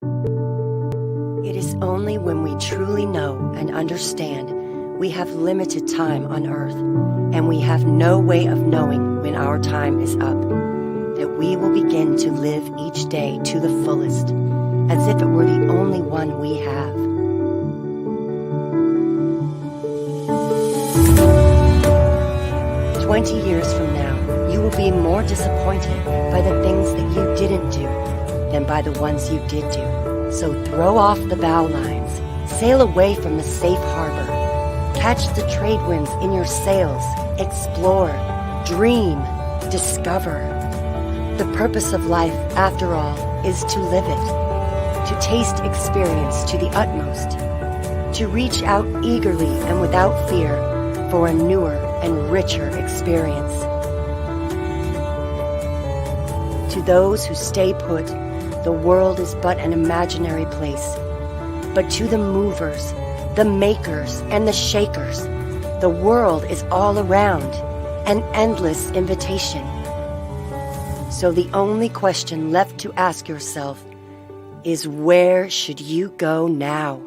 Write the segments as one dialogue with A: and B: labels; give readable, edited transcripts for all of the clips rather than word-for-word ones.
A: It is only when we truly know and understand we have limited time on earth, and we have no way of knowing when our time is up, that we will begin to live each day to the fullest, as if it were the only one we have. "20 years from now, you will be more disappointed by the things that you didn't do than by the ones you did do. So throw off the bow lines, sail away from the safe harbor, catch the trade winds in your sails, explore, dream, discover. The purpose of life, after all, is to live it, to taste experience to the utmost, to reach out eagerly and without fear for a newer and richer experience. To those who stay put, the world is but an imaginary place. But to the movers, the makers, and the shakers, the world is all around, an endless invitation. So the only question left to ask yourself is, where should you go now?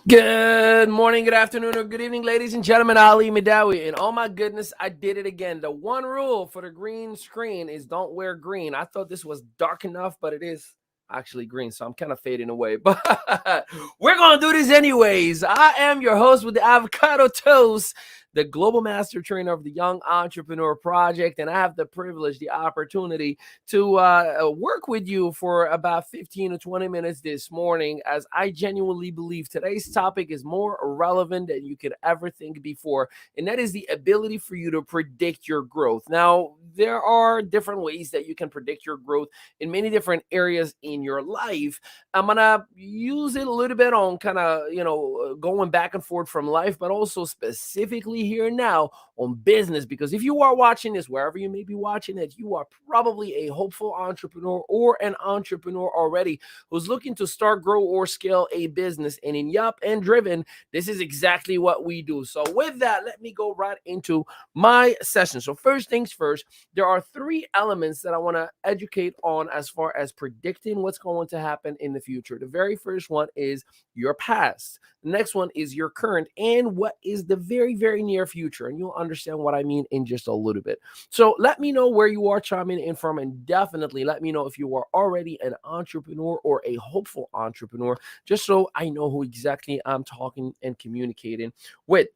B: Good morning, good afternoon, or good evening, ladies and gentlemen. Ali Midawi, and oh my goodness, I did it again. The one rule for the green screen is don't wear green. I thought this was dark enough, but it is actually green, so I'm kind of fading away. But we're gonna do this anyways. I am your host with the avocado toast, the global master trainer of the Young Entrepreneur Project, and I have the privilege, the opportunity to work with you for about 15 to 20 minutes this morning, as I genuinely believe today's topic is more relevant than you could ever think before, and that is the ability for you to predict your growth. Now, there are different ways that you can predict your growth in many different areas in your life. I'm gonna use it a little bit on kind of, going back and forth from life, but also specifically here now on business, because if you are watching this, wherever you may be watching it, you are probably a hopeful entrepreneur or an entrepreneur already who's looking to start, grow, or scale a business. And in Yup and Driven, this is exactly what we do. So with that, let me go right into my session. So first things first, there are three elements that I want to educate on as far as predicting what's going to happen in the future. The very first one is your past. The next one is your current, and what is the very, very near future. And you'll understand what I mean in just a little bit. So let me know where you are chiming in from, and definitely let me know if you are already an entrepreneur or a hopeful entrepreneur, just so I know who exactly I'm talking and communicating with.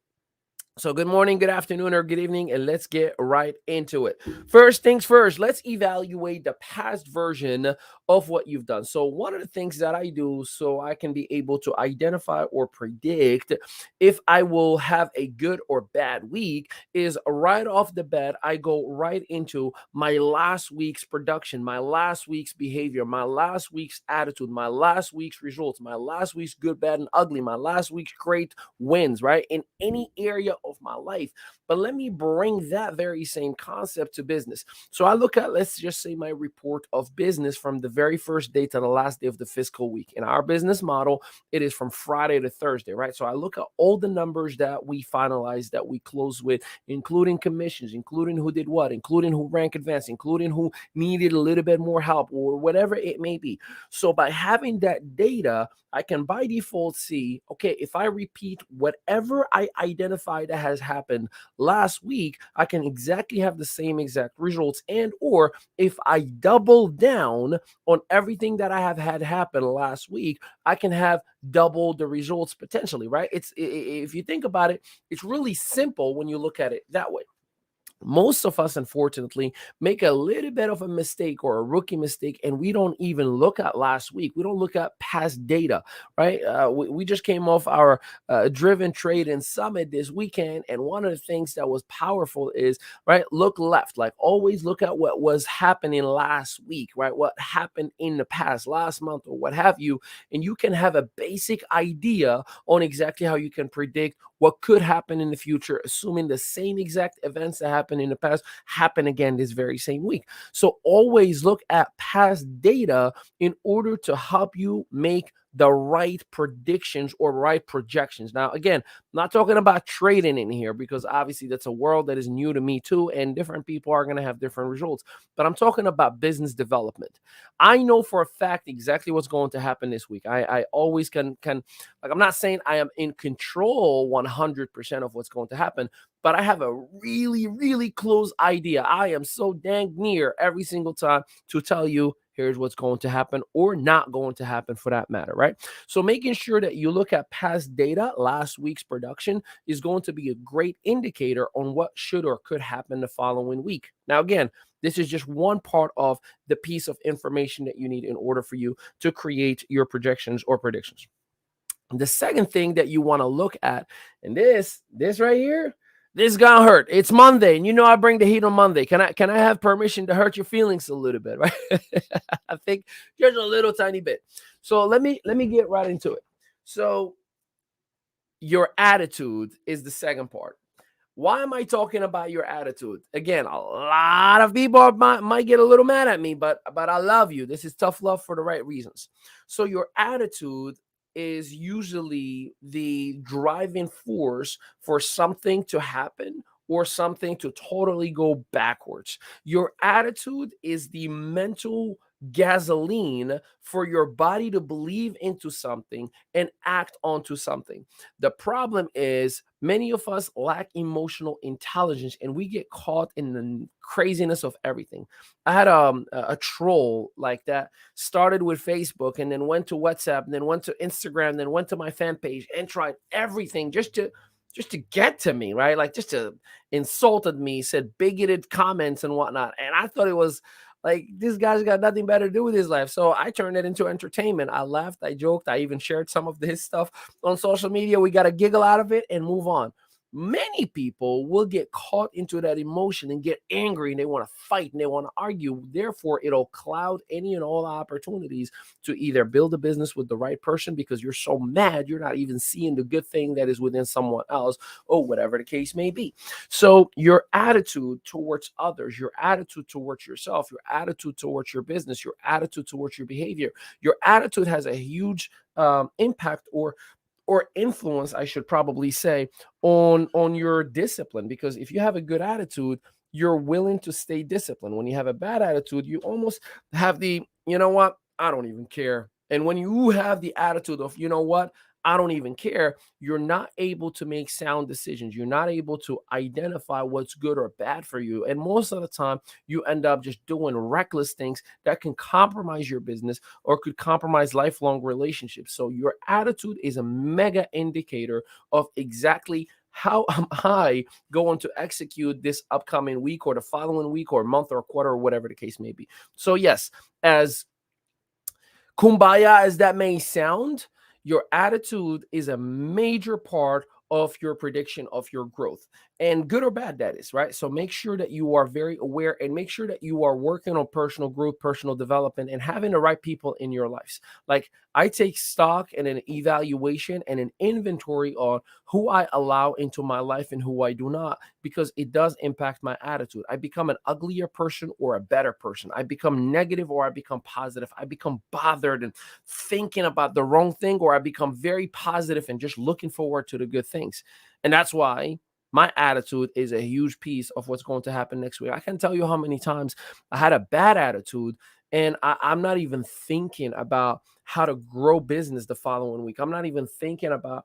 B: So good morning, good afternoon, or good evening, and let's get right into it. First things first, let's evaluate the past version of what you've done. So one of the things that I do so I can be able to identify or predict if I will have a good or bad week is right off the bat, I go right into my last week's production, my last week's behavior, my last week's attitude, my last week's results, my last week's good, bad, and ugly, my last week's great wins, right? In any area of my life. But let me bring that very same concept to business. So I look at, let's just say, my report of business from the very first day to the last day of the fiscal week. In our business model, it is from Friday to Thursday, right? So I look at all the numbers that we finalized, that we closed with, including commissions, including who did what, including who rank advanced, including who needed a little bit more help, or whatever it may be. So by having that data, I can by default see, okay, if I repeat whatever I identify that has happened last week, I can exactly have the same exact results. And or if I double down on everything that I have had happen last week, I can have double the results potentially, right? If you think about it, it's really simple when you look at it that way. Most of us, unfortunately, make a little bit of a mistake or a rookie mistake, and we don't even look at last week. We don't look at past data, right? We just came off our Driven Trade and Summit this weekend, and one of the things that was powerful is, right, look left. Like, always look at what was happening last week, right? What happened in the past, last month, or what have you, and you can have a basic idea on exactly how you can predict what could happen in the future, assuming the same exact events that happen happened in the past happen again this very same week. So always look at past data in order to help you make the right predictions or right projections. Now, again, I'm not talking about trading in here because obviously that's a world that is new to me too, and different people are going to have different results. But I'm talking about business development. I know for a fact exactly what's going to happen this week. I always can like, I'm not saying I am in control 100% of what's going to happen, but I have a really, really close idea. I am so dang near every single time to tell you here's what's going to happen or not going to happen for that matter, right? So making sure that you look at past data, last week's production is going to be a great indicator on what should or could happen the following week. Now, again, this is just one part of the piece of information that you need in order for you to create your projections or predictions. The second thing that you want to look at, and this right here, this gonna hurt. It's Monday, and you know I bring the heat on Monday. Can I have permission to hurt your feelings a little bit, right? I think just a little tiny bit. So let me get right into it. So your attitude is the second part. Why am I talking about your attitude? Again, a lot of people might get a little mad at me, but I love you. This is tough love for the right reasons. So your attitude is usually the driving force for something to happen or something to totally go backwards. Your attitude is the mental gasoline for your body to believe into something and act onto something. The problem is many of us lack emotional intelligence and we get caught in the craziness of everything. I had a troll like that started with Facebook and then went to WhatsApp and then went to Instagram, then went to my fan page and tried everything just to get to me, right? Like just to insulted me, said bigoted comments and whatnot. And I thought it was like, this guy's got nothing better to do with his life. So I turned it into entertainment. I laughed, I joked, I even shared some of his stuff on social media. We got to giggle out of it and move on. Many people will get caught into that emotion and get angry and they want to fight and they want to argue. Therefore, it'll cloud any and all opportunities to either build a business with the right person because you're so mad you're not even seeing the good thing that is within someone else or whatever the case may be. So your attitude towards others, your attitude towards yourself, your attitude towards your business, your attitude towards your behavior, your attitude has a huge impact or influence, I should probably say, on your discipline. Because if you have a good attitude, you're willing to stay disciplined. When you have a bad attitude, you almost have the, you know what, I don't even care. And when you have the attitude of, you know what, I don't even care, you're not able to make sound decisions. You're not able to identify what's good or bad for you. And most of the time, you end up just doing reckless things that can compromise your business or could compromise lifelong relationships. So your attitude is a mega indicator of exactly how am I going to execute this upcoming week or the following week or month or quarter or whatever the case may be. So yes, as kumbaya as that may sound, your attitude is a major part of your prediction of your growth, and good or bad that is, right? So make sure that you are very aware and make sure that you are working on personal growth, personal development, and having the right people in your lives. Like, I take stock and an evaluation and an inventory on who I allow into my life and who I do not, because it does impact my attitude. I become an uglier person or a better person. I become negative or I become positive. I become bothered and thinking about the wrong thing, or I become very positive and just looking forward to the good things. And that's why my attitude is a huge piece of what's going to happen next week. I can't tell you how many times I had a bad attitude and I'm not even thinking about how to grow business the following week. I'm not even thinking about,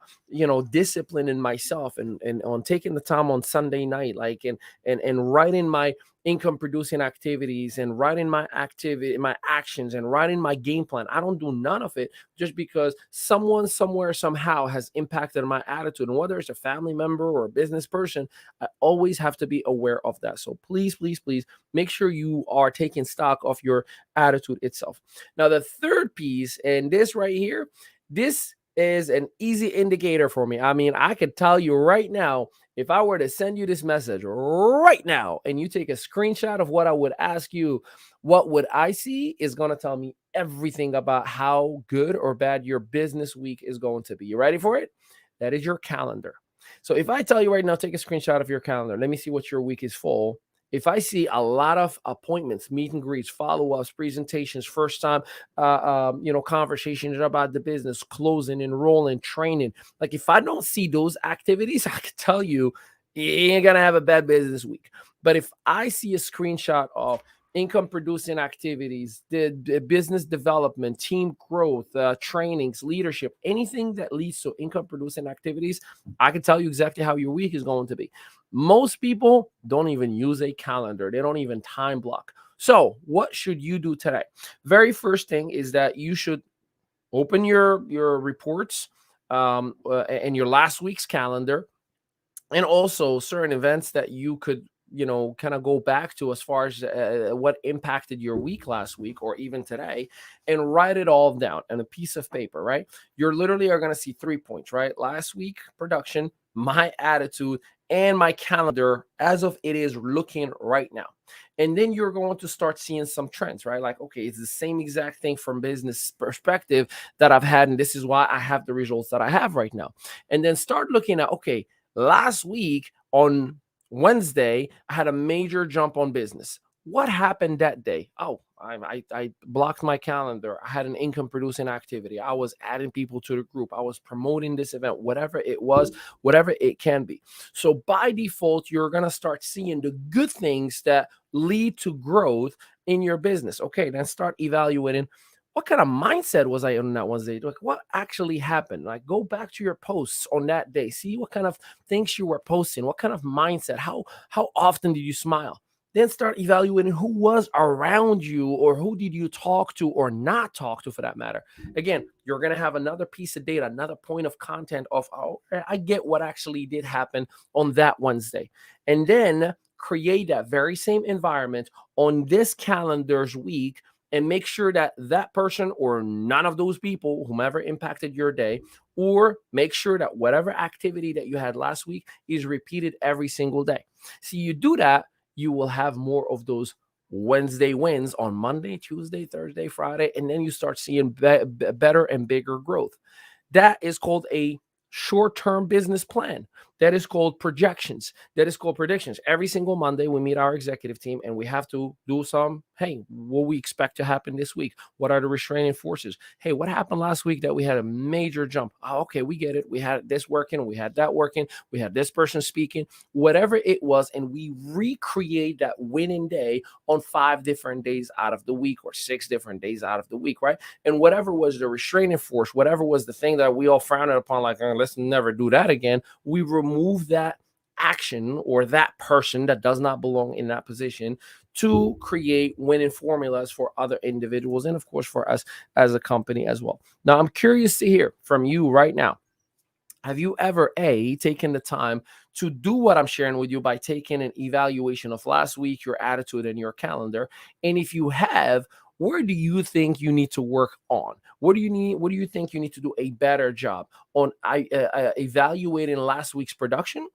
B: disciplining myself and on taking the time on Sunday night, like, and writing my income producing activities and writing my actions and writing my game plan. I don't do none of it just because someone somewhere somehow has impacted my attitude. And whether it's a family member or a business person, I always have to be aware of that. So please, please, please make sure you are taking stock of your attitude itself. Now, the third piece, and this right here, this is an easy indicator for me. I mean, I could tell you right now, if I were to send you this message right now and you take a screenshot of what I would ask you, what would I see is going to tell me everything about how good or bad your business week is going to be. You ready for it? That is your calendar. So if I tell you right now, take a screenshot of your calendar, let me see what your week is full. If I see a lot of appointments, meet and greets, follow-ups, presentations, first time, conversations about the business, closing, enrolling, training. Like if I don't see those activities, I can tell you ain't gonna have a bad business week. But if I see a screenshot of income producing activities, the business development, team growth, trainings, leadership, anything that leads to income producing activities, I can tell you exactly how your week is going to be. Most people don't even use a calendar, they don't even time block. So, what should you do today? Very first thing is that you should open your reports and your last week's calendar, and also certain events that you could kind of go back to as far as what impacted your week last week or even today, and write it all down on a piece of paper, right? You're literally are going to see 3 points, right? Last week production, my attitude, and my calendar as of it is looking right now. And then you're going to start seeing some trends, right? Like, okay, it's the same exact thing from business perspective that I've had, and this is why I have the results that I have right now. And then start looking at, okay, last week on Wednesday, I had a major jump on business. What happened that day? Oh, I blocked my calendar. I had an income producing activity. I was adding people to the group. I was promoting this event, whatever it was, whatever it can be. So by default, you're going to start seeing the good things that lead to growth in your business. Okay, then start evaluating what kind of mindset was I on that Wednesday? Like, what actually happened? Like, go back to your posts on that day. See what kind of things you were posting. What kind of mindset? How often did you smile? Then start evaluating who was around you, or who did you talk to or not talk to, for that matter. Again, you're gonna have another piece of data, another point of content of, oh, I get what actually did happen on that Wednesday, and then create that very same environment on this calendar's week, and make sure that that person or none of those people, whomever impacted your day, or make sure that whatever activity that you had last week is repeated every single day. See, you do that, you will have more of those Wednesday wins on Monday, Tuesday, Thursday, Friday, and then you start seeing better and bigger growth. That is called a short-term business plan. That is called projections. That is called predictions. Every single Monday, we meet our executive team and we have to do some, hey, what we expect to happen this week? What are the restraining forces? Hey, what happened last week that we had a major jump? Oh, okay, we get it. We had this working, we had that working, we had this person speaking, whatever it was, and we recreate that winning day on 5 different days out of the week, or 6 different days out of the week, right? And whatever was the restraining force, whatever was the thing that we all frowned upon, like, let's never do that again, we remove that action or that person that does not belong in that position to create winning formulas for other individuals, and of course for us as a company as well. Now, I'm curious to hear from you right now. Have you ever taken the time to do what I'm sharing with you by taking an evaluation of last week, your attitude, and your calendar? And if you have, where do you think you need to work on? What do you think you need to do a better job on evaluating last week's production,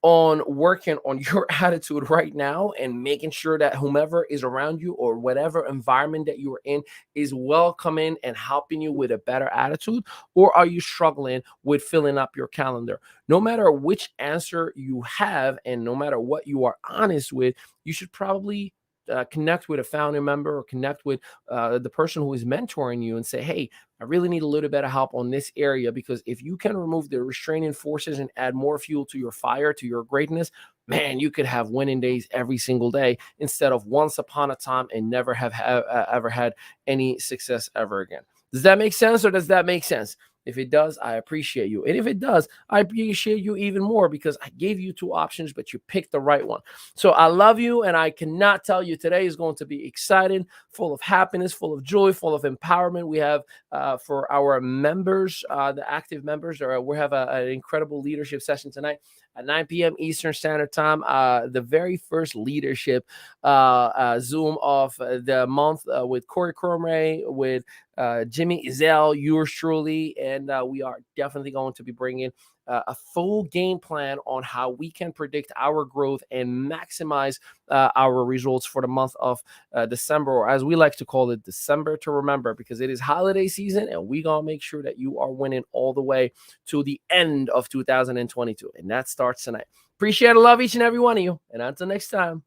B: on working on your attitude right now, and making sure that whomever is around you or whatever environment that you are in is welcoming and helping you with a better attitude? Or are you struggling with filling up your calendar? No matter which answer you have, and no matter what you are honest with, you should probably connect with a founding member, or connect with the person who is mentoring you and say, hey, I really need a little bit of help on this area, because if you can remove the restraining forces and add more fuel to your fire, to your greatness, man, you could have winning days every single day, instead of once upon a time and never have ever had any success ever again. Does that make sense, or does that make sense? If it does, I appreciate you. And if it does, I appreciate you even more, because I gave you 2 options, but you picked the right one. So I love you, and I cannot tell you, today is going to be exciting, full of happiness, full of joy, full of empowerment. We have for our members, the active members, we have an incredible leadership session tonight at 9 p.m. Eastern Standard Time. The very first leadership Zoom of the month with Corey Cromray, with Jimmy Ezell, yours truly, and we are definitely going to be bringing a full game plan on how we can predict our growth and maximize our results for the month of December, or as we like to call it, December to remember, because it is holiday season and we gonna make sure that you are winning all the way to the end of 2022, and that starts tonight. Appreciate and love each and every one of you, and until next time.